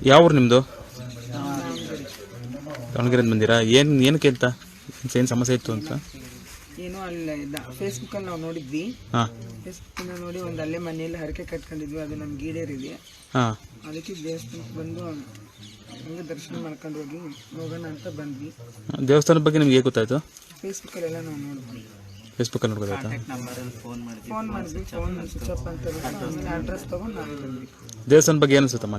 ಯಾವ ಊರು ನಿಮ್ಮದು? ದಾವಣಗೆರೆಯಿಂದ ಬಂದಿರಾ? ಏನಕ್ಕೆ ಅಂತ ಏನು ಸಮಸ್ಯೆ ಇತ್ತು ಅಂತ? ಏನೋ ಅಲ್ಲ ಫೇಸ್ಬುಕ್ಕಲ್ಲಿ ನಾವು ನೋಡಿದ್ವಿ. ಹಾಂ, ಫೇಸ್ಬುಕ್ಕಿಂದ ನೋಡಿ ಒಂದು ಅಲ್ಲೇ ಮನೆಯಲ್ಲಿ ಹರಕೆ ಕಟ್ಕೊಂಡಿದ್ವಿ, ಅದು ನಮ್ಗೆ ಈಡೇರಿದೆ. ಹಾಂ. ಅದಕ್ಕೆ ದೇವಸ್ಥಾನಕ್ಕೆ ಬಂದು ಹಂಗೆ ದರ್ಶನ ಮಾಡ್ಕೊಂಡು ಹೋಗೋಣ ಅಂತ ಬಂದ್ವಿ. ದೇವಸ್ಥಾನದ ಬಗ್ಗೆ ನಿಮ್ಗೆ ಹೇಗೆ ಗೊತ್ತಾಯಿತು? ಫೇಸ್ಬುಕ್ಕಲ್ಲೆಲ್ಲ ನಾವು ನೋಡಿದ್ವಿ. ಫೇಸ್ಬುಕ್ಕಲ್ಲಿ ನೋಡ್ಬೋದಾಯ್ತಾ? ಫೋನ್ ಮಾಡಿದ್ವಿ, ಫೋನ್ ಸ್ವಿಚ್ ಆಫ್ ಅಂತ ಆಮೇಲೆ ಅಡ್ರೆಸ್ ತೊಗೊಂಡು ನಾವು ಬಂದ್ವಿ. ದೇವಸ್ಥಾನದ ಬಗ್ಗೆ ಏನು ಅನಿಸುತ್ತಮ್ಮ?